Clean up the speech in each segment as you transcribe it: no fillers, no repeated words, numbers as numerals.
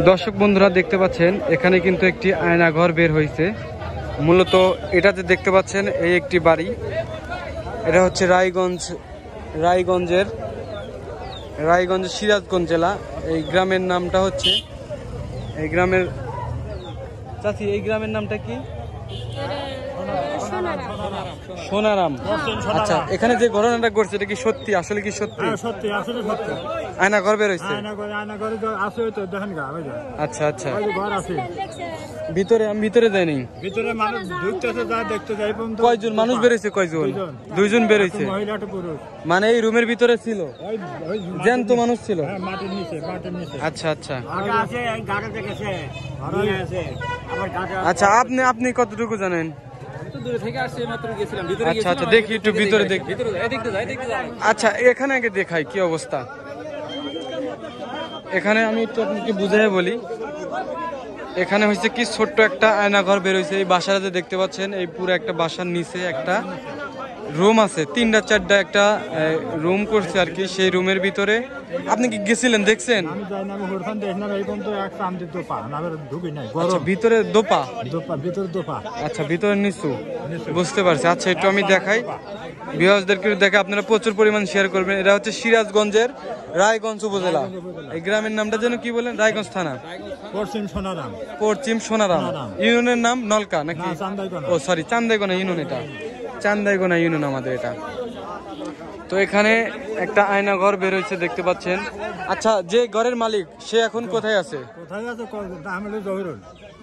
দর্শক বন্ধুরা দেখতে পাচ্ছেন এখানে কিন্তু একটি আয়নাঘর বের হয়েছে। মূলত এটাতে দেখতে পাচ্ছেন এই একটি বাড়ি, এটা হচ্ছে রায়গঞ্জের সিরাজগঞ্জ জেলা। এই গ্রামের নামটা হচ্ছে এই গ্রামের নামটা কি? সোনারাম। আচ্ছা, এখানে যে ঘটনাটা ঘটছে এটা কি সত্যি? আসলে কি সত্যি? সত্যি, আসলে সত্যি। আয়নাঘর বের হয়েছে। আচ্ছা আচ্ছা, আমি ভিতরে যাইনি। ভিতরে মানুষ দেখতে যাই। কয়জন মানুষ বেরোইছে? কয়জন? দুইজন বেরোইছে। মানে এই রুমের ভিতরে ছিল জ্যান্ত মানুষ ছিল। আচ্ছা আচ্ছা আচ্ছা, আপনি কতটুকু জানেন? আচ্ছা আচ্ছা, দেখি একটু ভিতরে দেখি। আচ্ছা, এখানে আগে দেখাই কি অবস্থা। এখানে আমি একটু আপনাকে বুঝাই বলি। এখানে হচ্ছে কি ছোট্ট একটা আয়নাঘর বেরোইছে। এই বাসাটা দেখতে পাচ্ছেন, এই পুরো একটা বাসার নিচে একটা রুম আছে, 3টা-4টা একটা রুম করছে আর কি। সেই রুমের ভিতরে আপনি কি গেছিলেন, দেখছেন? ভিতরে দোপা। আচ্ছা, ভিতরে নিচু, বুঝতে পারছি। আচ্ছা, একটু আমি দেখাই ভিউয়ার্সদেরকে দেখে, আপনারা প্রচুর পরিমাণ শেয়ার করবেন। এটা হচ্ছে সিরাজগঞ্জের রায়গঞ্জ উপজেলা। এই গ্রামের নামটা যেন কি বলেন? রায়গঞ্জ থানা, পশ্চিম সোনারাম। ইউনিয়নের নাম নলকা নাকি? ও সরি, চান্দাইগোনা ইউনিয়ন। এটা চান্দাইগোনা ইউনিয়ন আমাদের এটা। তো এখানে একটা আয়নাঘর বের হয়েছে দেখতে পাচ্ছেন। আচ্ছা, যে ঘরের মালিক সে এখন কোথায় আছে?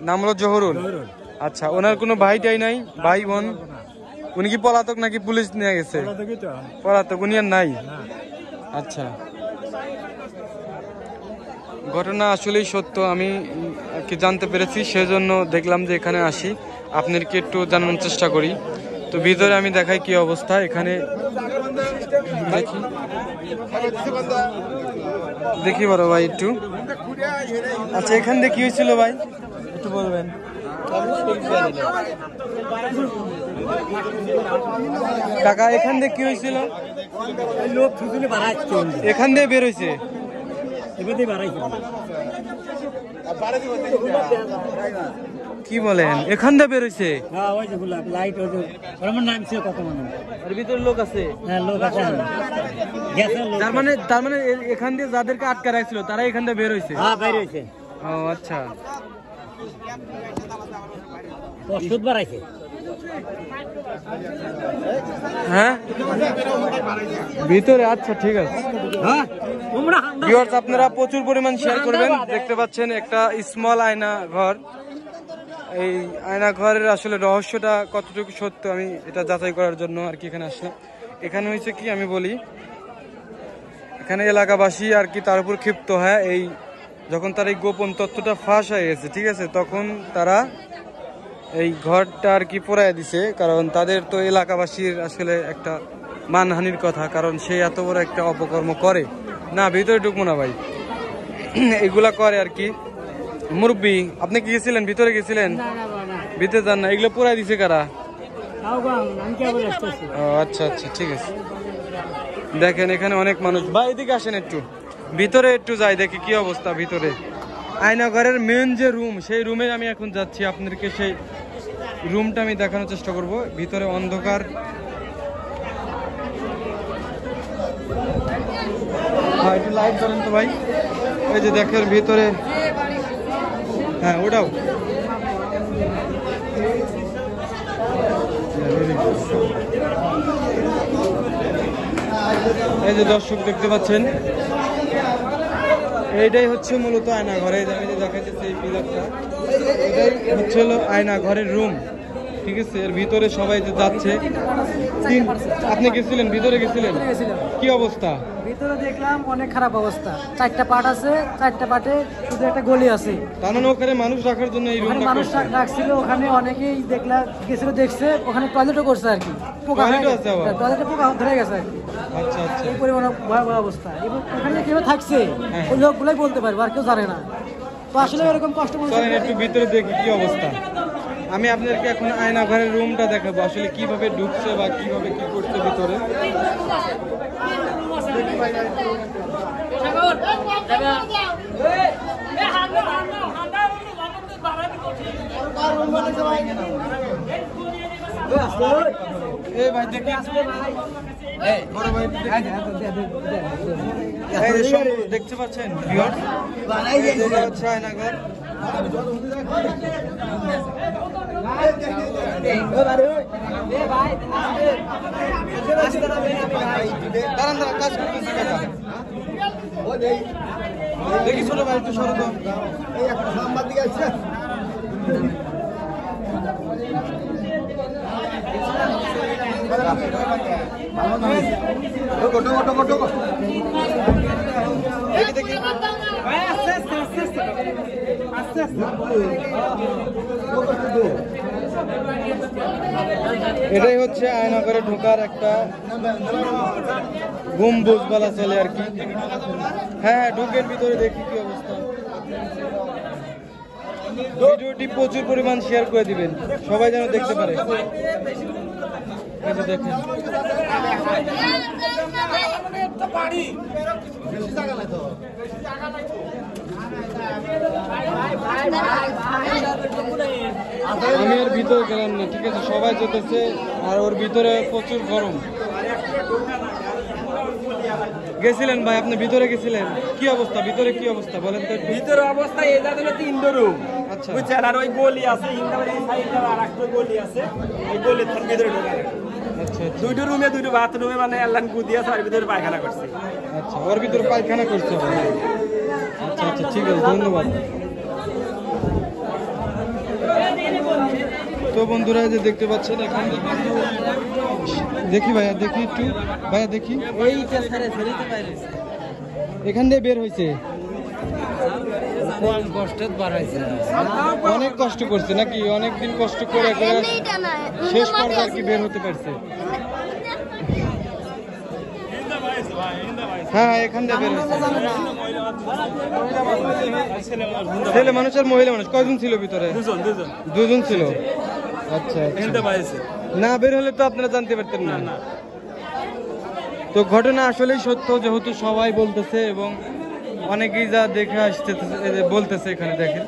নাম হলো জহুরুল। আচ্ছা, ওনার কোনো ভাই টাই নাই? ভাই বোন? উনি কি পলাতক নাকি পুলিশ নিয়ে গেছে? পলাতক, উনি আর নাই। আচ্ছা, ঘটনা আসলেই সত্য, আমি কি জানতে পেরেছি, সেজন্য দেখলাম যে এখানে আসি, আপনাদেরকে একটু জানানোর চেষ্টা করি। তো ভিতরে আমি দেখাই কি অবস্থা। এখানে দেখি বড় ভাই একটু। আচ্ছা, এখান দিয়ে কি হয়েছিল ভাই একটু বলবেন? কাকা, এখান দিয়ে কি হয়েছিল? এখান দিয়ে বের হয়েছে। কি বলেন? এখান দিয়ে বেরোইছে? ভিতরে লোক আছে। তার মানে এখান দিয়ে যাদেরকে আটকা রাখছিল তারা এখান দিয়ে বের হয়েছে। ও আচ্ছা, হ্যাঁ ভিতরে। আচ্ছা, ঠিক আছে। ভিউয়ার্স, আপনারা প্রচুর পরিমাণ শেয়ার করবেন। দেখতে পাচ্ছেন একটা স্মল আয়না ঘর। এই আয়না ঘরের আসলে রহস্যটা কতটুকু সত্য আমি এটা যাচাই করার জন্য আর কি এখানে আসলাম। এখানে হয়েছে কি আমি বলি, এখানে এলাকাবাসী আর কি তার উপর ক্ষিপ্ত হয়। এই যখন তার এই গোপন তথ্যটা ফাঁস হয়ে গেছে, ঠিক আছে, তখন তারা এই ঘরটা আর কি পোড়ায় দিছে। কারণ তাদের তো এলাকাবাসীর আসলে একটা মানহানির কথা, কারণ সে এত বড় একটা অপকর্ম করে না। ভিতরে ঢুকবো না ভাই, এগুলা করে আর কি। মুরব্বী, আপনি কি গেছিলেন? ভিতরে গেছিলেন? ভিতরে যান না, এগুলো পোড়ায় দিছে কারা? ও আচ্ছা আচ্ছা, ঠিক আছে। দেখেন এখানে অনেক মানুষ। ভাই এদিকে আসেন, একটু ভিতরে একটু যাই, দেখি কি অবস্থা ভিতরে। আয়নাঘরের মেন যে রুম, সেই রুমে আমি এখন যাচ্ছি। আপনাদেরকে সেই রুমটা আমি দেখানোর চেষ্টা করব। ভিতরে অন্ধকার। হ্যাঁ, একটু লাইট জ্বলেন তো ভাই। এই যে দেখেন ভিতরে, হ্যাঁ ওটাও। এই যে দর্শক দেখতে পাচ্ছেন, এইটাই হচ্ছে মূলত আয়নাঘরে। আমি যে দেখাচ্ছি এই পিলারটা, এটাই হচ্ছে হলো আয়নাঘরের রুম, ঠিক আছে। এর ভিতরে সবাই যে যাচ্ছে। আপনি গেছিলেন? ভিতরে গেছিলেন? কি অবস্থা? ভিতরে দেখলাম অনেক খারাপ অবস্থা। 4টা পার্ট আছে, 4টা পার্টে শুধু একটা গলি আছে। তার মানে ওখানে মানুষ রাখার জন্য এই রুমটা মানুষ রাখছিল। ওখানে অনেকেই গেছিল, দেখছে ওখানে টয়লেটও করছে আর কি। টয়লেটে পোকা ধরে গেছে আর কি। আচ্ছা আচ্ছা, এই পরিমাণ ভয়াবহ অবস্থা। এবং ওখানে কেউ থাকছে ওই লোকগুলাই বলতে পারবে, আর কেউ জানে না। তো আসলে এরকম কষ্ট একটু ভিতরে দেখি কি অবস্থা। আমি আপনাদেরকে এখন আয়নাঘরের রুমটা দেখাবো, আসলে কিভাবে ঢুকছে বা কিভাবে কি করছে ভিতরে। এই ভাই দেখি বড় ভাই দেখতে পাচ্ছেন এটা হচ্ছে আয়নাঘর। দাঁড়ান দাঁড়ান, কাজ করতেছি কাকা। দেখি ছোট ভাই একটু সরো তো। দেখি দেখি এটাই হচ্ছে আয়নাঘরে ঢোকার একটা গম্বুজ বলা চলে আর কি। হ্যাঁ ঢোকের ভিতরে দেখি কি অবস্থা। ভিডিওটি প্রচুর পরিমাণ শেয়ার করে দিবেন, সবাই যেন দেখতে পারে। দেখেন আমি এর ভিতরে গেলাম না, ঠিক আছে, সবাই যেতেছে আর ওর ভিতরে প্রচুর গরম। গেছিলেন ভাই, আপনি ভিতরে গেছিলেন, কি অবস্থা ভিতরে, কি অবস্থা বলেন তো? ভিতরে অবস্থা এই জায়গায় 3 রুম, আচ্ছা বুঝছেন, আর ওই গলি আছে ইন্দাবার এই সাইডে আর একটা গলি আছে, এই গলির ভিতরে ঢোকা। আচ্ছা আচ্ছা, 2টো রুমে 2টো বাথরুমে মানে আল্লাহ গুদি আছে, আর ভিতরে পায়খানা করছে। আচ্ছা ওর ভিতরে পায়খানা করছে। আচ্ছা আচ্ছা ঠিক আছে, ধন্যবাদ। তো বন্ধুরা যে দেখতে পাচ্ছেন এখানে দেখি ভাইয়া, দেখি একটু ভাইয়া, দেখি এখান দিয়ে বের হয়েছে, অনেক কষ্ট করছে নাকি, অনেকদিন কষ্ট করে শেষ পর্যায়ে আর কি বের হতে পারছে। হ্যাঁ এখান দিয়ে বের হয়েছে। ছেলে মানুষ আর মহিলা মানুষ কয়জন ছিল ভিতরে? দুজন ছিল। আচ্ছা না বের হলে তো আপনারা জানতে পারতেন না। তো ঘটনা আসলেই সত্য, যেহেতু সবাই বলতেছে এবং অনেকেই যা দেখে আসতে বলতেছে। এখানে দেখেন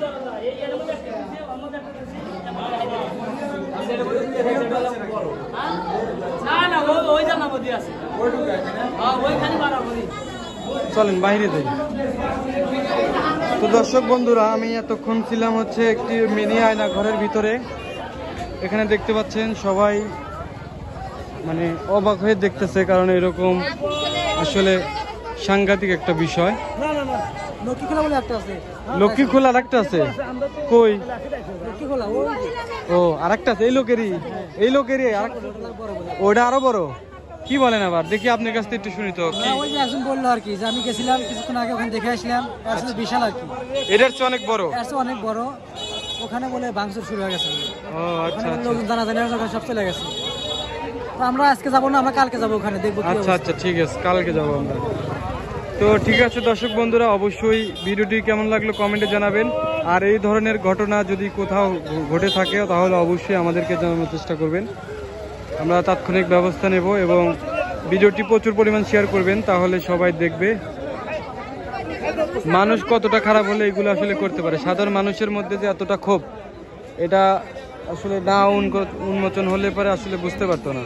চলেন বাইরে যাই। তো দর্শক বন্ধুরা, আমি এতক্ষণ ছিলাম হচ্ছে একটি মিনি আয়না ঘরের ভিতরে। এখানে দেখতে পাচ্ছেন সবাই মানে অবাক হয়ে দেখতেছে, কারণ এরকম আসলে সাংঘাতিক একটা বিষয়। লক্ষ্মী খোলা আর একটা আছে, কই? ও আর একটা আছে, এই লোকেরই ওটা আরো বড়। কি বলেন আবার, দেখি আপনার কাছ থেকে একটু শুনি তো। একজন বললো আর কি যে আমি গেছিলাম কিছুক্ষণ আগে, ওখানে দেখে আসলাম, আসলে বিশাল আর কি। এটার চেয়ে অনেক বড়, অনেক বড়। ওখানে বলে ভাঙচুর শুরু হয়ে গেছে। ও আচ্ছা আচ্ছা, লোকজন জানাজানি সব চলে গেছে। তো আমরা আজকে যাবো না, আমরা কালকে যাবো ওখানে দেখবো। আচ্ছা আচ্ছা ঠিক আছে, কালকে যাবো আমরা। তো ঠিক আছে দর্শক বন্ধুরা, অবশ্যই ভিডিওটি কেমন লাগলো কমেন্টে জানাবেন। আর এই ধরনের ঘটনা যদি কোথাও ঘটে থাকে তাহলে অবশ্যই আমাদেরকে জানানোর চেষ্টা করবেন, আমরা তাৎক্ষণিক ব্যবস্থা নেব। এবং ভিডিওটি প্রচুর পরিমাণ শেয়ার করবেন, তাহলে সবাই দেখবে মানুষ কতটা খারাপ হলে এগুলো আসলে করতে পারে। সাধারণ মানুষের মধ্যে যে এতটা ক্ষোভ, এটা আসলে না উন্মোচন হলে পরে আসলে বুঝতে পারতো না।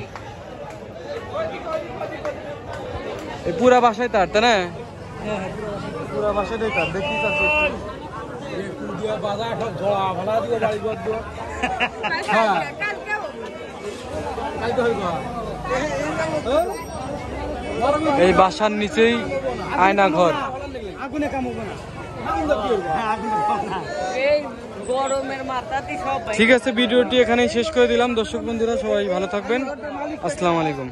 এই পুরা বাসায় তার, তাই না? পুরা বাসাটাই তার, দেখি এই বাসার নিচেই আয়না ঘর। ঠিক আছে, ভিডিওটি এখানেই শেষ করে দিলাম। দর্শক বন্ধুরা সবাই ভালো থাকবেন, আসসালামু আলাইকুম।